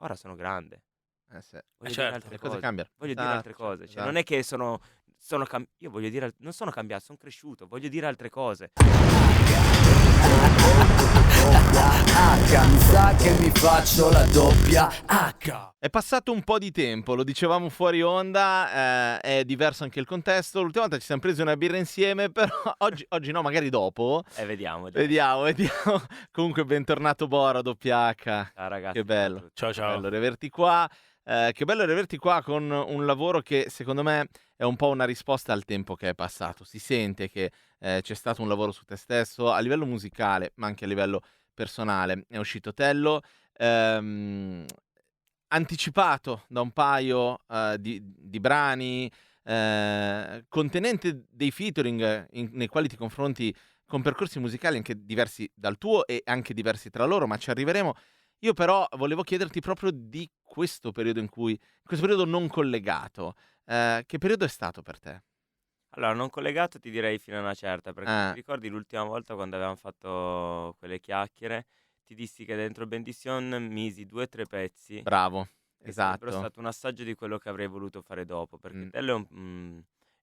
ora sono grande. Sì. Voglio dire certo. altre Le cose cose. cambiano. Voglio dire Esatto, altre cose. Cioè, esatto. non è che io voglio dire, non sono cambiato, sono cresciuto, voglio dire altre cose. Mi sa che mi faccio la doppia H. È passato un po' di tempo, lo dicevamo fuori onda, è diverso anche il contesto. L'ultima volta ci siamo presi una birra insieme, però oggi no, magari dopo. Vediamo. Dai. Vediamo. Comunque bentornato Bora, doppia H. Ciao ragazzi. Che bello. Ciao a tutti. Ciao Che ciao. bello riaverti qua. Che bello riaverti qua con un lavoro che secondo me è un po' una risposta al tempo che è passato. Si sente che c'è stato un lavoro su te stesso a livello musicale, ma anche a livello personale. È uscito Tello, anticipato da un paio di brani, contenente dei featuring nei quali ti confronti con percorsi musicali anche diversi dal tuo e anche diversi tra loro, ma ci arriveremo. Io però volevo chiederti proprio di questo periodo questo periodo non collegato. Che periodo è stato per te? Allora, non collegato ti direi fino a una certa, perché ti Eh, ricordi l'ultima volta quando avevamo fatto quelle chiacchiere, ti dissi che dentro Bendition misi 2 o 3 pezzi bravo, che sarebbero esatto. stato un assaggio di quello che avrei voluto fare dopo, perché Mm, Tello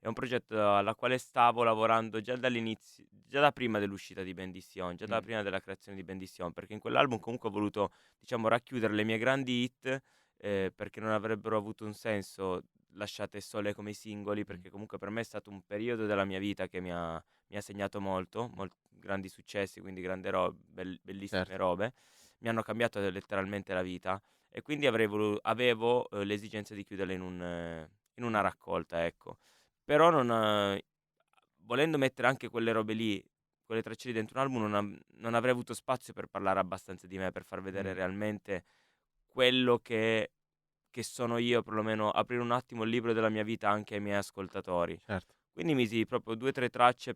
è un progetto alla quale stavo lavorando già dall'inizio, già da prima dell'uscita di Bendition, già da mm, prima della creazione di Bendition, perché in quell'album comunque ho voluto, diciamo, racchiudere le mie grandi hit, perché non avrebbero avuto un senso lasciate sole come i singoli, perché comunque per me è stato un periodo della mia vita che mi ha segnato molto, grandi successi, quindi bellissime certo. robe, mi hanno cambiato letteralmente la vita e quindi avevo l'esigenza di chiuderla in una raccolta, ecco. Però volendo mettere anche quelle robe lì, quelle tracce lì dentro un album, non avrei avuto spazio per parlare abbastanza di me, per far vedere Mm, realmente quello che sono io, perlomeno aprire un attimo il libro della mia vita anche ai miei ascoltatori. certo. Quindi misi proprio 2 o 3 tracce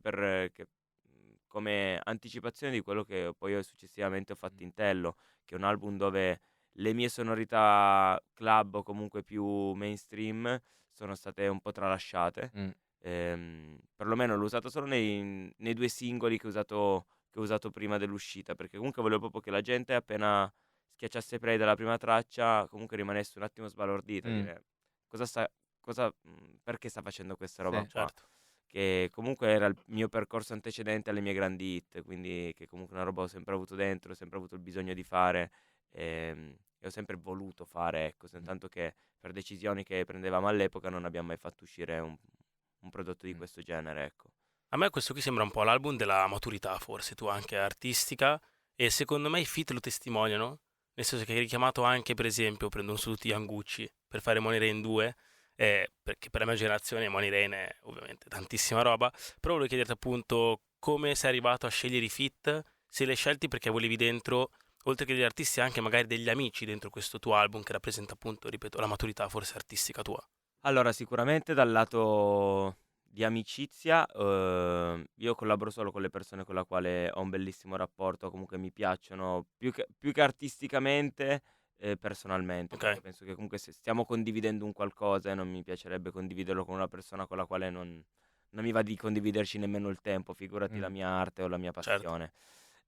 come anticipazione di quello che poi io successivamente ho fatto in Tello, che è un album dove le mie sonorità club o comunque più mainstream sono state un po' tralasciate. Mm, Perlomeno l'ho usato solo nei 2 singoli che ho usato prima dell'uscita, perché comunque volevo proprio che la gente appena schiacciasse play dalla prima traccia comunque rimanesse un attimo sbalordita, mm, dire perché sta facendo questa roba sì. qua? Certo. Che comunque era il mio percorso antecedente alle mie grandi hit, quindi che comunque una roba ho sempre avuto dentro, ho sempre avuto il bisogno di fare, e ho sempre voluto fare, ecco, soltanto che per decisioni che prendevamo all'epoca non abbiamo mai fatto uscire un prodotto di Mm. questo genere, ecco. A me questo qui sembra un po' l'album della maturità, forse tu anche artistica, e secondo me i feat lo testimoniano, nel senso che hai richiamato anche, per esempio, prendono su tutti gli Angucci per fare Money Rain 2, perché per la mia generazione Money Rain è ovviamente tantissima roba, però volevo chiederti appunto come sei arrivato a scegliere i feat, se li hai scelti perché volevi dentro, oltre che degli artisti, anche magari degli amici dentro questo tuo album che rappresenta appunto, ripeto, la maturità forse artistica tua. Allora, sicuramente dal lato di amicizia, io collaboro solo con le persone con la quale ho un bellissimo rapporto, comunque mi piacciono più che artisticamente, personalmente, Ok, perché penso che comunque se stiamo condividendo un qualcosa e non mi piacerebbe condividerlo con una persona con la quale non mi va di condividerci nemmeno il tempo, figurati la Mm, mia arte o la mia certo. passione.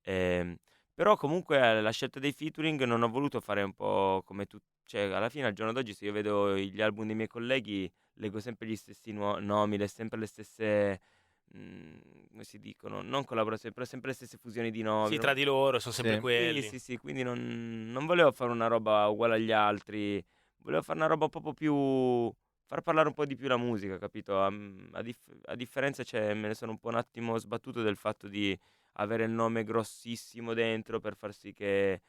Ehm, Però comunque la scelta dei featuring non ho voluto fare un po' come tu, cioè alla fine al giorno d'oggi se io vedo gli album dei miei colleghi leggo sempre gli stessi nomi, sempre le stesse, come si dicono, non collaborazioni, però sempre le stesse fusioni di nomi. Sì, tra di loro sono sempre sì. Sì, quelli. sì, sì, quindi non volevo fare una roba uguale agli altri, volevo fare una roba proprio più, far parlare un po' di più la musica, capito? A differenza, cioè, me ne sono un po' un attimo sbattuto del fatto di avere il nome grossissimo dentro per far sì che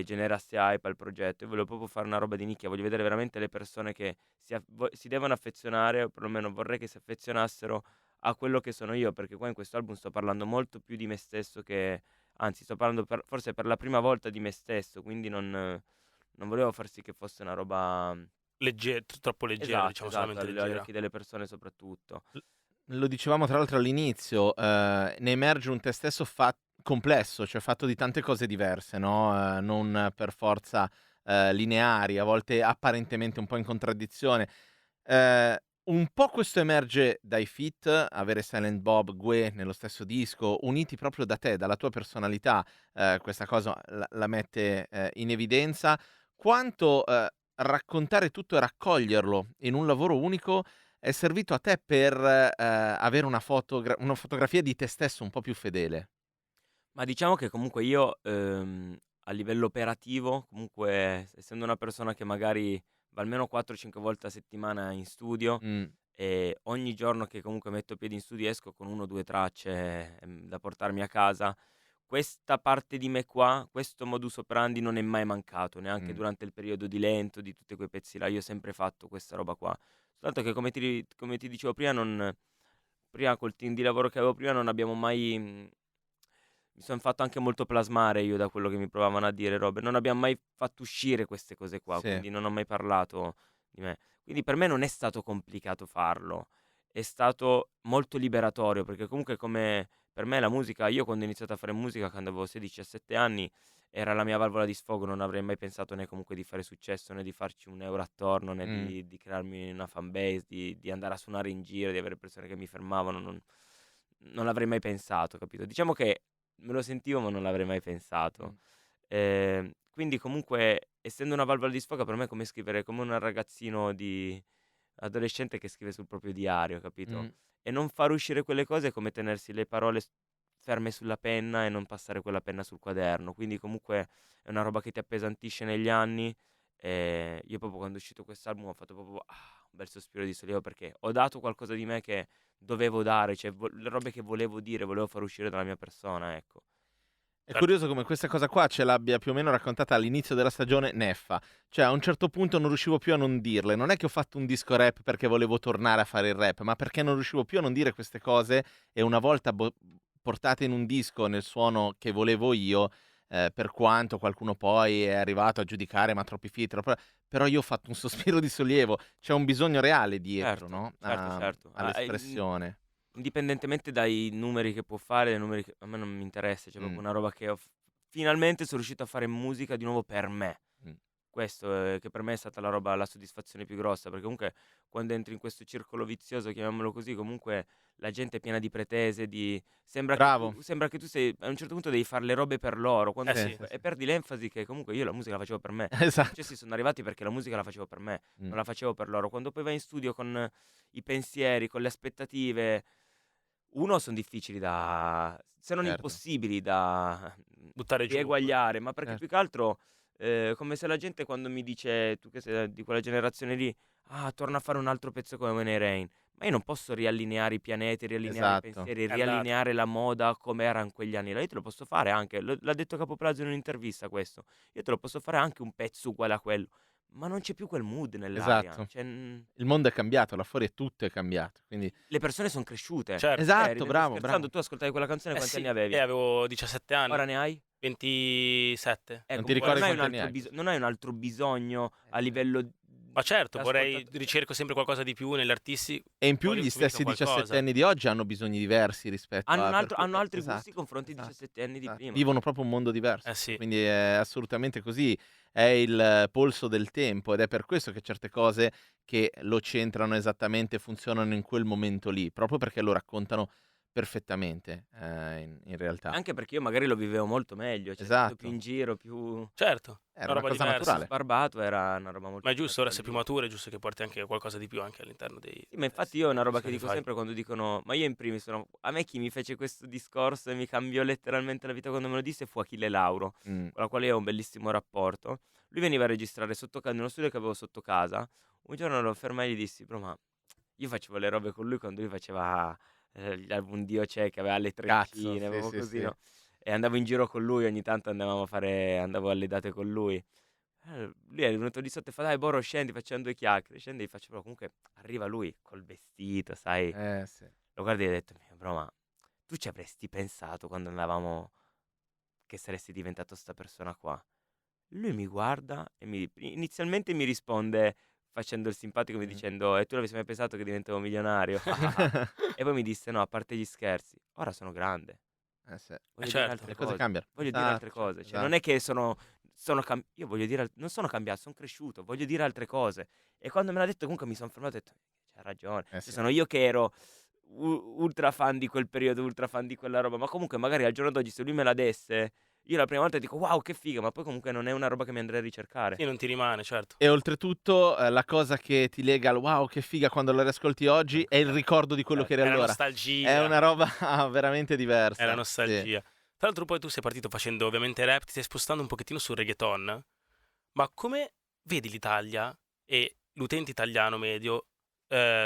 generasse hype al progetto. Io volevo proprio fare una roba di nicchia, voglio vedere veramente le persone che si devono affezionare, o perlomeno vorrei che si affezionassero a quello che sono io, perché qua in questo album sto parlando molto più di me stesso che, anzi sto parlando forse per la prima volta di me stesso, quindi non volevo far sì che fosse una roba. Troppo leggero, Esatto, diciamo, esatto, solamente agli leggera. occhi delle persone soprattutto. Lo dicevamo tra l'altro all'inizio, ne emerge un te stesso complesso, cioè fatto di tante cose diverse, no? Non per forza lineari, a volte apparentemente un po' in contraddizione. Un po' questo emerge dai feat, avere Silent Bob, Gue nello stesso disco, uniti proprio da te, dalla tua personalità, questa cosa la mette in evidenza. quanto raccontare tutto e raccoglierlo in un lavoro unico è servito a te per avere una fotografia di te stesso un po' più fedele. Ma diciamo che comunque io, a livello operativo, comunque essendo una persona che magari va almeno 4 o 5 volte a settimana in studio, Mm, e ogni giorno che comunque metto piedi in studio esco con 1 o 2 tracce, da portarmi a casa, questa parte di me qua, questo modus operandi non è mai mancato, neanche mm, durante il periodo di Lento, di tutti quei pezzi là, io ho sempre fatto questa roba qua. Soltanto che come ti dicevo prima col team di lavoro che avevo prima non abbiamo mai mi son fatto anche molto plasmare io da quello che mi provavano a dire robe, non abbiam mai fatto uscire queste cose qua, sì. quindi non ho mai parlato di me. Quindi per me non è stato complicato farlo, è stato molto liberatorio, perché comunque come per me la musica io quando ho iniziato a fare musica quando avevo 16, 17 anni, era la mia valvola di sfogo, non avrei mai pensato né comunque di fare successo, né di farci 1 euro attorno, né Mm. di crearmi una fanbase, di andare a suonare in giro, di avere persone che mi fermavano, non l'avrei mai pensato, capito? Diciamo che me lo sentivo, ma non l'avrei mai pensato. Mm. Quindi comunque, essendo una valvola di sfogo, per me è come scrivere come un ragazzino di adolescente che scrive sul proprio diario, capito? Mm. E non far uscire quelle cose è come tenersi le parole ferme sulla penna e non passare quella penna sul quaderno. Quindi comunque è una roba che ti appesantisce negli anni. E io proprio quando è uscito quest'album ho fatto proprio un bel sospiro di sollievo perché ho dato qualcosa di me che dovevo dare, cioè le robe che volevo dire, volevo far uscire dalla mia persona, ecco. È curioso come questa cosa qua ce l'abbia più o meno raccontata all'inizio della stagione Neffa. Cioè, a un certo punto non riuscivo più a non dirle. Non è che ho fatto un disco rap perché volevo tornare a fare il rap, ma perché non riuscivo più a non dire queste cose e una volta portate in un disco nel suono che volevo io, per quanto qualcuno poi è arrivato a giudicare ma troppi feat, però io ho fatto un sospiro di sollievo. C'è un bisogno reale dietro, Certo, no? certo, certo. All'espressione. Indipendentemente dai numeri che può fare, dai numeri che a me non mi interessa, c'è proprio Mm, una roba che finalmente sono riuscito a fare musica di nuovo per me. mm. Questo è che per me è stata la roba la soddisfazione più grossa, perché comunque quando entri in questo circolo vizioso, chiamiamolo così, comunque la gente è piena di pretese, Bravo. sembra che tu sei a un certo punto devi fare le robe per loro, quando Sì, sì. sì, e sì. perdi l'enfasi che comunque io la musica la facevo per me. I Esatto. successi sono arrivati perché la musica la facevo per me, Mm. non la facevo per loro. Quando poi vai in studio con i pensieri, con le aspettative, uno son difficili da se non Certo, impossibili da Buttare giù. rieguagliare, ma perché certo. più che altro, come se la gente quando mi dice tu che sei di quella generazione lì: "Ah, torna a fare un altro pezzo come When It Rain". Ma io non posso riallineare i pianeti, riallineare i Esatto. pensieri, È andato. riallineare la moda come era in quegli anni là. Io te lo posso fare anche, l'ha detto Capo Plaza in un'intervista questo. Io te lo posso fare anche un pezzo uguale a quello, ma non c'è più quel mood nell'aria. Esatto. Cioè, Il mondo è cambiato, là fuori tutto è cambiato, quindi le persone son cresciute. Certo. esatto, Ridendo e bravo, scherzando, bravo. tu ascoltavi quella canzone quanti Sì, anni avevi? avevo 17 anni, Ora ne hai? 27. Non Ecco, ti comunque ricordi non hai un quanti anni altro hai? non hai un altro bisogno a livello Ma certo, ascoltat ricerco sempre qualcosa di più negli artisti, E in più voglio gli comunque stessi qualcosa. 17enni di oggi hanno bisogni diversi rispetto hanno a un altro hanno altri gusti esatto, confronti ai esatto, 17 anni di esatto. prima. Vivono proprio un mondo diverso, Sì. quindi è assolutamente così. È il polso del tempo ed è per questo che certe cose che lo centrano esattamente funzionano in quel momento lì, proprio perché lo raccontano perfettamente, in realtà. Anche perché io magari lo vivevo molto meglio, cioè essendo più Esatto. in giro, più Certo, Era una una roba cosa diversa. naturale. sbarbato, era una roba Ma molto è giusto, ora sei diversa da più vivere. maturo, è giusto che porti anche qualcosa di più anche all'interno Sì, ma infatti io è una delle roba che canzoni dico fai. sempre quando dicono ma io in primis sono a me chi mi fece questo discorso e mi cambiò letteralmente la vita quando me lo disse fu Achille Lauro, Mh. con la quale io ho un bellissimo rapporto. Lui veniva a registrare sotto casa, in uno studio che avevo sotto casa. Un giorno lo fermai e gli dissi: "Bro, ma io facevo le robe con lui quando lui faceva, gli album Dio c'è, che aveva le Cazzo, treccine, sì, proprio sì, così, sì. no, e andavo in giro con lui, ogni tanto andavo alle date con lui. Lui è venuto di sotto e fa: "Dai Boro scendi, facciamo 2 chiacchiere." Scendo e gli faccio: "Bro, comunque arriva lui col vestito, sai." Sì. Lo guardo e gli ho detto: "Bro, ma tu ci avresti pensato quando andavamo che saresti diventato 'sta persona qua?" Lui mi guarda e inizialmente mi risponde facendo il simpatico, mi Mh. dicendo: "E tu l'avresti mai pensato che diventavo milionario?" E poi mi disse: "No, a parte gli scherzi, ora sono grande, Sì. voglio dire Certo. altre Le cose cose, cambiano. voglio dire altre Esatto, cose." Cioè non esatto. è che io voglio dire non sono cambiato, son cresciuto, voglio dire altre cose. E quando me l'ha detto comunque mi son fermato e ho detto: "C'ha ragione." Cioè Sì. sono io che ero ultra fan di quel periodo, ultra fan di quella roba, ma comunque magari al giorno d'oggi se lui me la desse, io la prima volta dico wow che figa, ma poi comunque non è una roba che mi andrei a ricercare. Sì, non ti rimane, certo. E oltretutto la cosa che ti lega al wow che figa quando la riascolti oggi è il ricordo di quello che eri È la allora. nostalgia. È una roba veramente diversa. È la Sì. nostalgia. Tra l'altro poi tu sei partito facendo ovviamente rap, ti stai spostando un pochettino sul reggaeton, ma come vedi l'Italia e l'utente italiano medio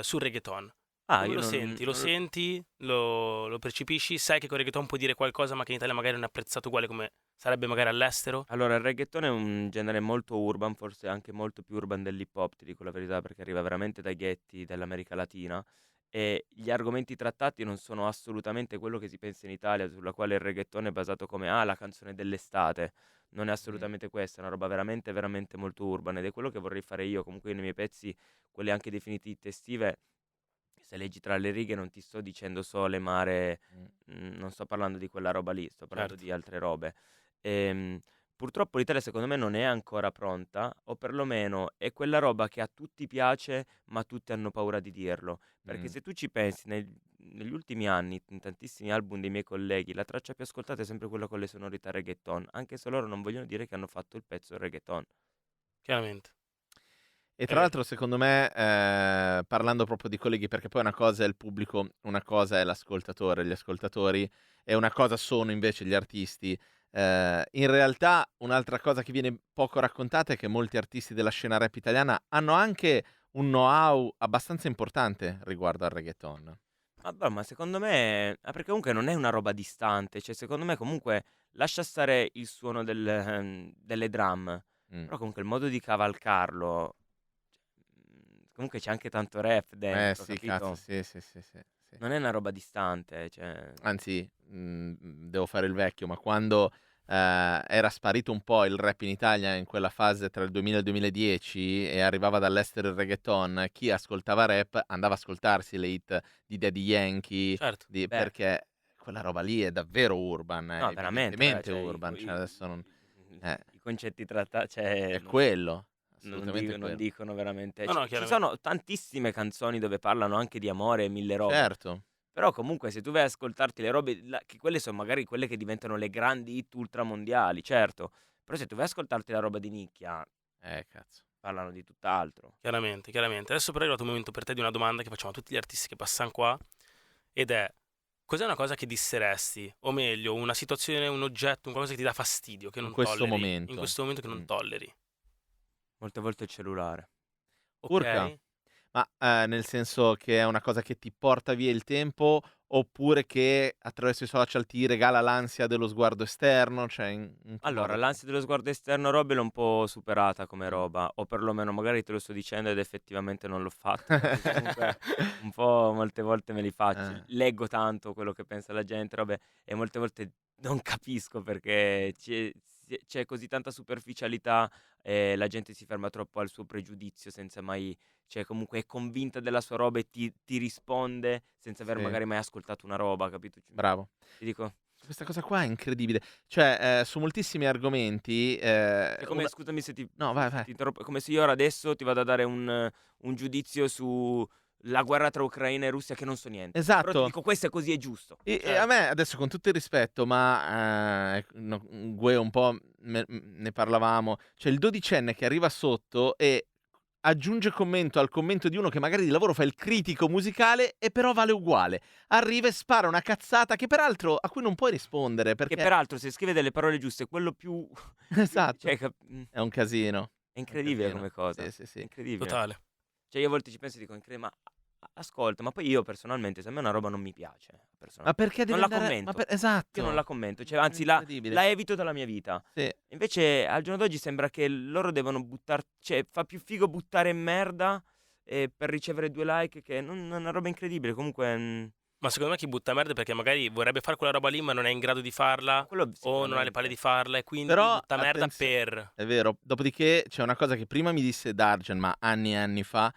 sul reggaeton? Come Io lo non- senti? Lo non- senti? Lo percepisci? Sai che con il reggaeton puoi dire qualcosa ma che in Italia magari non è apprezzato uguale come sarebbe magari all'estero? Allora, il reggaeton è un genere molto urban, forse anche molto più urban dell'hip hop, ti dico la verità, perché arriva veramente dai ghetti dell'America Latina e gli argomenti trattati non sono assolutamente quello che si pensa in Italia, sulla quale il reggaeton è basato come la canzone dell'estate. Non è assolutamente questa, è una roba veramente, veramente molto urban ed è quello che vorrei fare io. Comunque nei miei pezzi, quelli anche definiti hit estive, se leggi tra le righe non ti sto dicendo sole, mare, non sto parlando di quella roba lì, sto parlando Certo. di altre robe. Purtroppo l'Italia secondo me non è ancora pronta, o perlomeno è quella roba che a tutti piace, ma tutti hanno paura di dirlo. Perché se tu ci pensi, negli ultimi anni, in tantissimi album dei miei colleghi, la traccia più ascoltata è sempre quella con le sonorità reggaeton, anche se loro non vogliono dire che hanno fatto il pezzo reggaeton. Chiaramente. E tra l'altro, secondo me, parlando proprio di colleghi, perché poi una cosa è il pubblico, una cosa è l'ascoltatore, gli ascoltatori, e una cosa sono invece gli artisti. In realtà, un'altra cosa che viene poco raccontata è che molti artisti della scena rap italiana hanno anche un know-how abbastanza importante riguardo al reggaeton. Vabbè, ma secondo me, perché comunque non è una roba distante, cioè secondo me comunque lascia stare il suono delle drum, però comunque il modo di cavalcarlo, comunque c'è anche tanto rap dentro, Sì, capito? cazzo, sì. Non è una roba distante, cioè... Anzi, devo fare il vecchio, ma quando era sparito un po' il rap in Italia in quella fase tra il 2000 e il 2010 e arrivava dall'estero il reggaeton, chi ascoltava rap andava a ascoltarsi le hit di Daddy Yankee, Certo. perché quella roba lì è davvero urban, No, veramente, evidentemente cioè, urban, cioè adesso non... i concetti trattati, cioè, È quello, non assolutamente non quello. dicono veramente. No, no, Ci chiaramente. sono tantissime canzoni dove parlano anche di amore e mille robe. Certo. Però comunque se tu vai ad ascoltarti le robe, che quelle sono magari quelle che diventano le grandi hit ultramondiali, certo. Però se tu vai ad ascoltarti la roba di nicchia, Cazzo. parlano di tutt'altro. Chiaramente. Adesso però è arrivato il momento per te di una domanda che facciamo a tutti gli artisti che passano qua, ed è: cos'è una cosa che disseresti? O meglio, una situazione, un oggetto, un qualcosa che ti dà fastidio, che In non questo tolleri. momento. In questo momento che non tolleri. Molte volte il cellulare. Ok? Urca. Ma nel senso che è una cosa che ti porta via il tempo, oppure che attraverso i social ti regala l'ansia dello sguardo esterno? Cioè, in che Allora, modo? l'ansia dello sguardo esterno robe l'ho un po' superata come roba, o perlomeno magari te lo sto dicendo ed effettivamente non l'ho fatto, perché comunque un po' molte volte me li faccio, leggo tanto quello che pensa la gente, robe, e molte volte non capisco perché c'è così tanta superficialità e la gente si ferma troppo al suo pregiudizio senza mai, cioè comunque è convinta della sua roba e ti risponde senza aver Sì. magari mai ascoltato una roba, capito? Bravo. Ti dico... Questa cosa qua è incredibile. Cioè, su moltissimi argomenti... È come, scusami se ti, No, se vai. ti interrompo, è come se io ora adesso ti vado a dare un giudizio su la guerra tra Ucraina e Russia che non so niente. Però ti Esatto. dico questo è così, è giusto. E a me adesso, con tutto il rispetto, ma Gue un po' ne parlavamo, cioè il dodicenne che arriva sotto e aggiunge commento al commento di uno che magari di lavoro fa il critico musicale e però vale uguale, arriva e spara una cazzata che peraltro a cui non puoi rispondere perché Che peraltro se scrive delle parole giuste, quello più... esatto, cioè, è un casino, è incredibile un casino. come cosa. Sì. È incredibile. Totale. Cioè io a volte ci penso e dico, ma ascolta, ma poi io personalmente, se a me una roba non mi piace, Ma perché non devi la andare... commento. Esatto. Io non la commento, cioè, anzi la Incredibile. evito dalla mia vita. Sì. Invece al giorno d'oggi sembra che loro devono buttare, cioè fa più figo buttare merda per ricevere 2 like, che non è una roba incredibile. Comunque Ma secondo me chi butta merda è perché magari vorrebbe fare quella roba lì ma non è in grado di farla, quello o non ha le palle di farla, e quindi Però, butta merda attenzione, per... È vero. Dopodiché c'è una cosa che prima mi disse Dargen, ma anni e anni fa,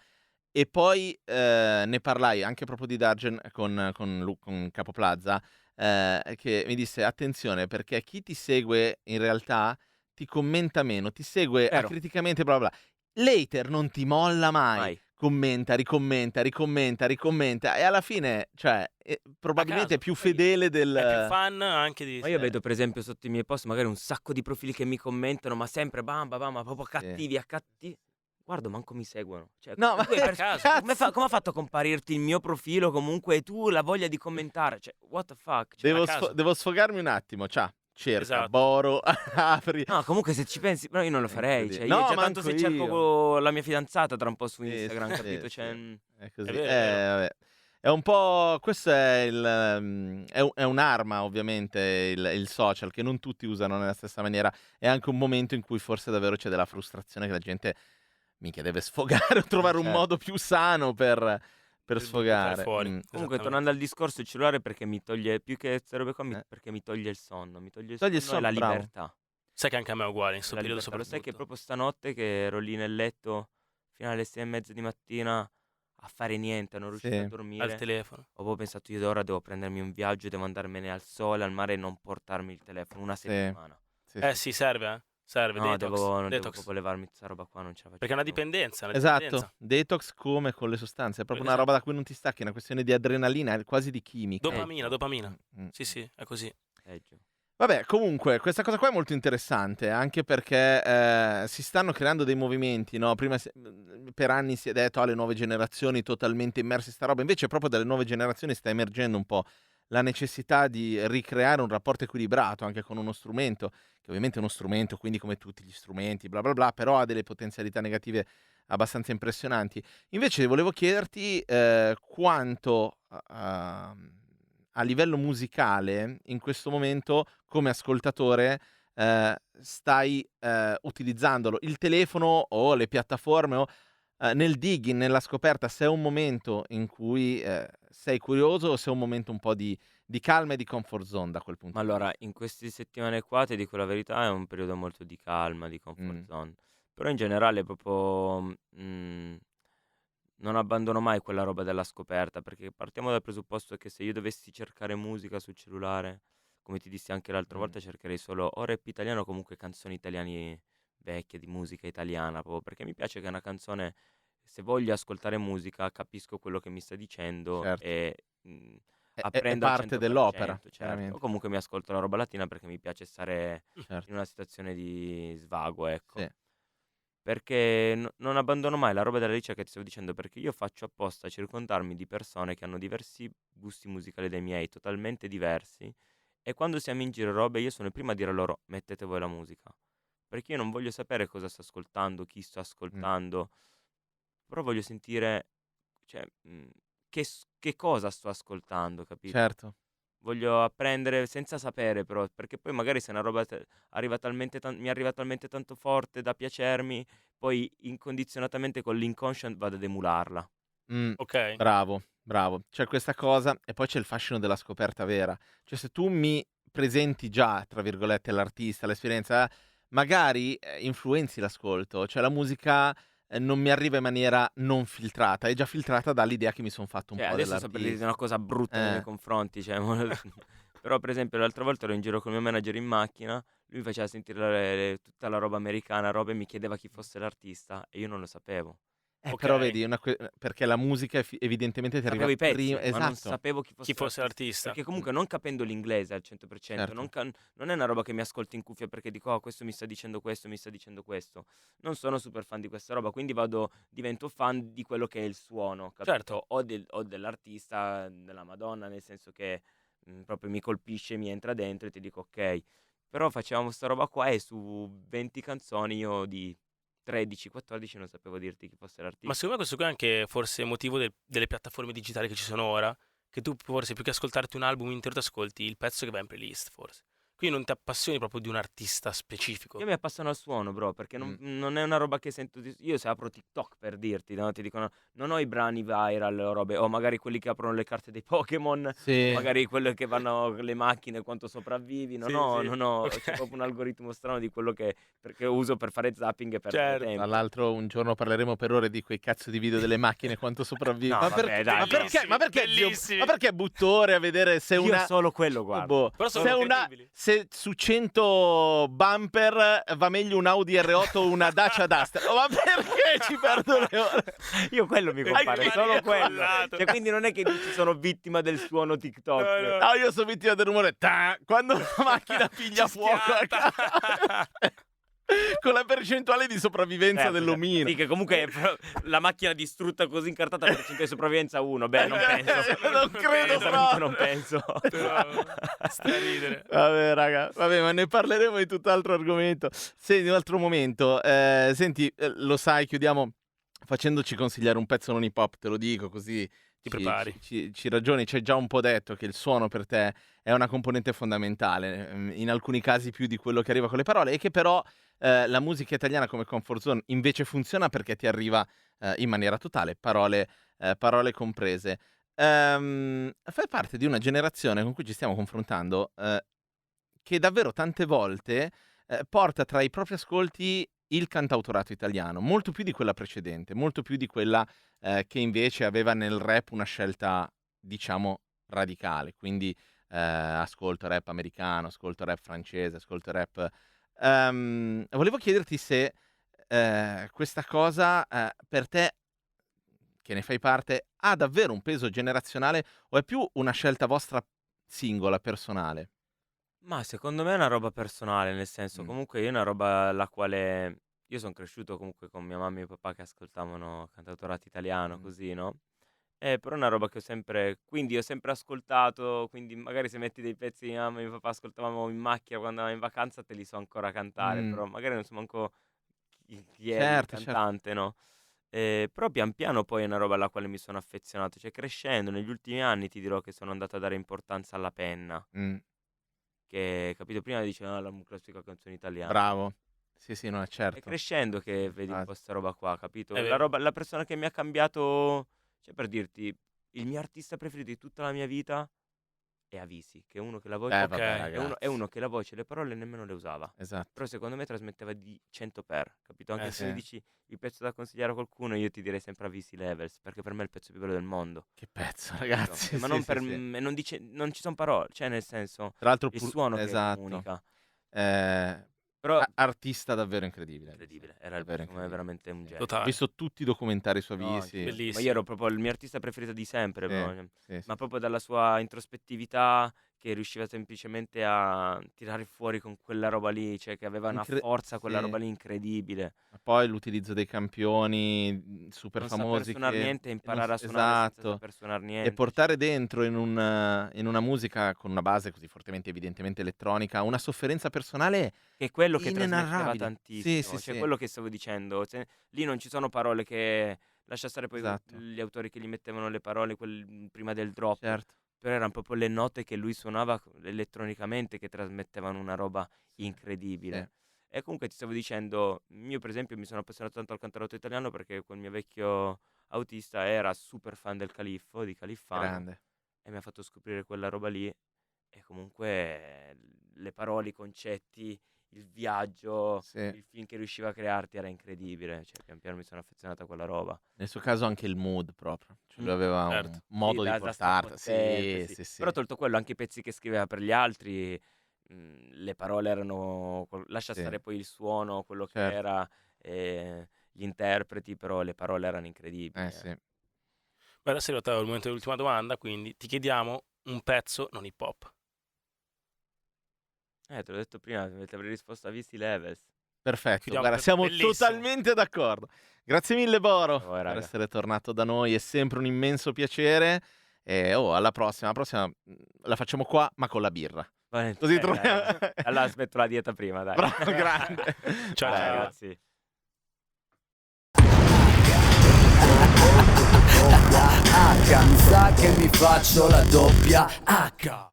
e poi ne parlai anche proprio di Dargen con Capo Plaza, che mi disse: attenzione, perché chi ti segue in realtà ti commenta meno, ti segue Vero. acriticamente, bla bla bla. L'hater non ti molla mai. Mai. commenta, ricommenta e alla fine, cioè, probabilmente è caso, più poi fedele del... È più fan anche di... Ma io vedo per esempio sotto i miei post magari un sacco di profili che mi commentano, ma sempre bam, ma proprio cattivi, a cattivi. Guardo, manco mi seguono. Cioè, No, ma tu hai a perso- caso. come ha fatto a comparirti il mio profilo comunque e tu la voglia di commentare? Cioè, what the fuck? Cioè, Devo, a caso. devo sfogarmi un attimo, cerca, Esatto. Boro, apri... no, comunque se ci pensi, però io non lo farei. Cioè, No, io già tanto manco se cerco io. la mia fidanzata tra un po' su Sì, Instagram, sì, capito? sì, Cioè, sì. È così. È vero, è vero. Vabbè. È un po'. Questo è è un'arma, ovviamente, il social, che non tutti usano nella stessa maniera. È anche un momento in cui forse davvero c'è della frustrazione che la gente minchia deve sfogare o trovare un certo. modo più sano per buttare sfogare. fuori. Mm. Comunque, Esattamente. tornando al discorso, il cellulare perché mi toglie più che queste robe qua, Eh. perché mi toglie il sonno. Mi toglie il Toglie il sonno e la sonno, bravo. libertà. Sai che anche a me è uguale, in questo La periodo libertà. Lo sai che soprattutto. proprio stanotte che ero lì nel letto fino alle 6:30 di mattina a fare niente, non riuscito Sì. a Al dormire. telefono. Ho proprio pensato io ora devo prendermi un viaggio, devo andarmene al sole, al mare e non portarmi il telefono una Sì. settimana. Sì, Sì, serve, Serve, No, detox. devo Detox. proprio levarmi questa roba qua, non ce la faccio Perché è una più. dipendenza, Esatto, detox come con le sostanze, è proprio una roba da cui non ti stacchi, è una questione di adrenalina, è quasi di chimica. Dopamina. Mm. Sì, è così. Peggio. Vabbè, comunque, questa cosa qua è molto interessante, anche perché si stanno creando dei movimenti, no? Prima per anni si è detto alle nuove generazioni totalmente immerse in sta roba, invece proprio dalle nuove generazioni sta emergendo un po' la necessità di ricreare un rapporto equilibrato anche con uno strumento, che ovviamente è uno strumento, quindi come tutti gli strumenti, bla bla bla, però ha delle potenzialità negative abbastanza impressionanti. Invece volevo chiederti quanto a livello musicale in questo momento come ascoltatore stai utilizzandolo, il telefono o le piattaforme o nel digging, nella scoperta, se è un momento in cui sei curioso o se è un momento un po' di calma e di comfort zone da quel punto Ma di allora, vista. in queste settimane qua, ti dico la verità, è un periodo molto di calma, di comfort zone. Però in generale proprio non abbandono mai quella roba della scoperta, perché partiamo dal presupposto che se io dovessi cercare musica sul cellulare, come ti dissi anche l'altra volta, cercherei solo o rap italiano o comunque canzoni italiane vecchie, di musica italiana, proprio perché mi piace che una canzone, se voglio ascoltare musica, capisco quello che mi sta dicendo Certo. e È apprendo al parte 100%, dell'opera, certo. chiaramente. O comunque mi ascolto la roba latina perché mi piace stare Certo. in una situazione di svago, ecco. Sì. Perché non abbandono mai la roba della riccia che ti stavo dicendo, perché io faccio apposta a circondarmi di persone che hanno diversi gusti musicali dai miei, totalmente diversi, e quando siamo in giro robe io sono il primo a dire loro mettete voi la musica, perché io non voglio sapere cosa sto ascoltando, chi sto ascoltando, però voglio sentire, cioè, che cosa sto ascoltando, capito? Certo. Voglio apprendere senza sapere però, perché poi magari se una roba mi arriva talmente tanto forte da piacermi, poi incondizionatamente con l'inconscient vado ad emularla. Ok. Bravo. C'è questa cosa e poi c'è il fascino della scoperta vera. Cioè se tu mi presenti già, tra virgolette, l'artista, l'esperienza, magari influenzi l'ascolto. Cioè la musica non mi arriva in maniera non filtrata, è già filtrata dall'idea che mi sono fatto un Cioè po' adesso sto per dire dell'artista. una cosa brutta nei miei confronti, cioè, però per esempio l'altra volta ero in giro con il mio manager in macchina, lui mi faceva sentire tutta la roba americana, roba, e mi chiedeva chi fosse l'artista e io non lo sapevo. Però Ok. vedi, perché la musica evidentemente ti arriva Sapevo i pezzi, prima. ma Esatto. non sapevo chi Chi fosse l'artista. Perché comunque non capendo l'inglese al 100%, Certo. non è una roba che mi ascolto in cuffia perché dico, oh, questo mi sta dicendo questo, mi sta dicendo questo. Non sono super fan di questa roba, quindi divento fan di quello che è il suono, capito? Certo. O dell'artista, della Madonna, nel senso che proprio mi colpisce, mi entra dentro e ti dico, ok. Però facevamo sta roba qua e su 20 canzoni io di 13-14 non sapevo dirti chi fosse l'artista. Ma secondo me questo qui è anche forse motivo delle piattaforme digitali che ci sono ora, che tu forse più che ascoltarti un album intero ti ascolti il pezzo che va in playlist, forse. Quindi non ti appassioni proprio di un artista specifico. Io mi appassiono al suono, bro, perché non è una roba che sento. Io se apro TikTok per dirti, no? Ti dicono, non ho i brani viral o robe, o magari quelli che aprono le carte dei Pokémon, Sì. magari quello che vanno le macchine, quanto sopravvivi. Non Sì, ho, sì. non ho, Ok. c'è proprio un algoritmo strano di quello che uso per fare zapping e perdere Certo. tempo. Tra l'altro un giorno parleremo per ore di quei cazzo di video delle macchine quanto sopravvive. No, ma, vabbè, dai, ma perché zio, bellissimi. ma perché buttore a vedere se Io una solo quello guardo. boh, Però sono se incredibili. se su 100 bumper va meglio un Audi R8 o una Dacia Duster. Ma perché ci perdo le ore? Io quello mi compare, Hai solo quello. sbagliato. Cioè, quindi non è che dici sono vittima del suono TikTok. No. No, io sono vittima del rumore. Quando la macchina piglia Ci fuoco. schiatta. Con la percentuale di sopravvivenza Certo, dell'omino. Sì, che comunque la macchina distrutta così incartata, percentuale di sopravvivenza 1. Beh, non penso. Non credo Onestamente proprio. non penso. Però sta a ridere. Vabbè, raga, vabbè, ma ne parleremo di tutt'altro argomento. Senti, un altro momento. Senti, lo sai, chiudiamo facendoci consigliare un pezzo non hip hop, te lo dico così. Ti prepari. Ci ragioni, ci hai già un po' detto che il suono per te è una componente fondamentale, in alcuni casi più di quello che arriva con le parole, e che però la musica italiana come comfort zone invece funziona perché ti arriva in maniera totale, parole comprese. Fai parte di una generazione con cui ci stiamo confrontando che davvero tante volte porta tra i propri ascolti il cantautorato italiano, molto più di quella precedente, molto più di quella che invece aveva nel rap una scelta, diciamo, radicale. Quindi ascolto rap americano, ascolto rap francese, ascolto rap... volevo chiederti se questa cosa per te, che ne fai parte, ha davvero un peso generazionale o è più una scelta vostra singola, personale? Ma secondo me è una roba personale, nel senso, comunque io è una roba alla quale io sono cresciuto comunque con mia mamma e mio papà che ascoltavano cantautorato italiano, così, no? Però è una roba che ho sempre, quindi ho sempre ascoltato, quindi magari se metti dei pezzi di mia mamma e mio papà ascoltavamo in macchina quando andavamo in vacanza, te li so ancora cantare, però magari non so manco chi è Certo, il certo. cantante, no? Però pian piano poi è una roba alla quale mi sono affezionato, cioè crescendo negli ultimi anni ti dirò che sono andato a dare importanza alla penna, che capito, prima dicevano la classica canzone italiana. Bravo. Sì, no, è È certo. crescendo che vedi un Infatti. po' sta roba qua, capito? È La vero. la persona che mi ha cambiato, cioè per dirti, il mio artista preferito di tutta la mia vita è Avisi, che è uno che la voce, Ok. Vabbè, è uno ragazzi. che la voce e le parole nemmeno le usava. Esatto. Però secondo me trasmetteva di 100 capito? Anche se sì. mi dici il pezzo da consigliare a qualcuno, io ti direi sempre Avisi Levels, perché per me è il pezzo più bello del mondo. Che pezzo, capito? ragazzi. Ma Sì, non sì, per sì. non dice, non ci sono parole, cioè nel senso, Tra l'altro il suono che esatto. comunica. Però Però artista davvero incredibile. incredibile, era Davvero secondo me incredibile. veramente un genio. Ho Totale. visto tutti i documentari su No, Avisi. anch'io. Bellissimo. Ma io ero proprio il mio artista preferito di sempre, Sì, proprio. sì, Ma sì. proprio dalla sua introspettività, che riusciva semplicemente a tirare fuori con quella roba lì, cioè che aveva una forza, quella sì. roba lì incredibile. Ma poi l'utilizzo dei campioni super Non saper famosi suonare che niente, imparare a suonare senza esatto. saper suonare E niente. portare dentro in una musica con una base così fortemente evidentemente elettronica una sofferenza personale Che è quello che trasmetteva inenarrabile. tantissimo, Sì, cioè sì. quello che stavo dicendo. Lì non ci sono parole che... Lascia stare poi Esatto. gli autori che gli mettevano le parole prima del drop. Certo. Però erano proprio le note che lui suonava elettronicamente che trasmettevano una roba incredibile. E comunque ti stavo dicendo, io per esempio mi sono appassionato tanto al cantautorato italiano perché quel mio vecchio autista era super fan del Califfo, di Califfano, Grande. e mi ha fatto scoprire quella roba lì. E comunque le parole, i concetti, il viaggio, Sì. il film che riusciva a crearti era incredibile. Cioè pian piano mi sono affezionato a quella roba. Nel suo caso anche il mood proprio. Cioè lui aveva certo. un modo Sì, di da portarti. strapontente, Sì, sì. Però tolto quello, anche i pezzi che scriveva per gli altri, le parole erano... Lascia Sì. stare poi il suono, quello che Certo. era, gli interpreti, però le parole erano incredibili. Sì. Beh, adesso è arrivato il momento dell'ultima domanda, quindi ti chiediamo un pezzo non hip hop. Te l'ho detto prima, ti avrei risposto a Visti Levels. Perfetto, Chiudiamo guarda, siamo bellissimo. totalmente d'accordo. Grazie mille Boro Ciao, per raga. essere tornato da noi, è sempre un immenso piacere. E alla prossima. La prossima la facciamo qua, ma con la birra. Così troviamo. Allora aspetto la dieta prima, dai. Bravo, grande. Ciao, Dai, ciao. ragazzi. H, mi sa che mi faccio la doppia H.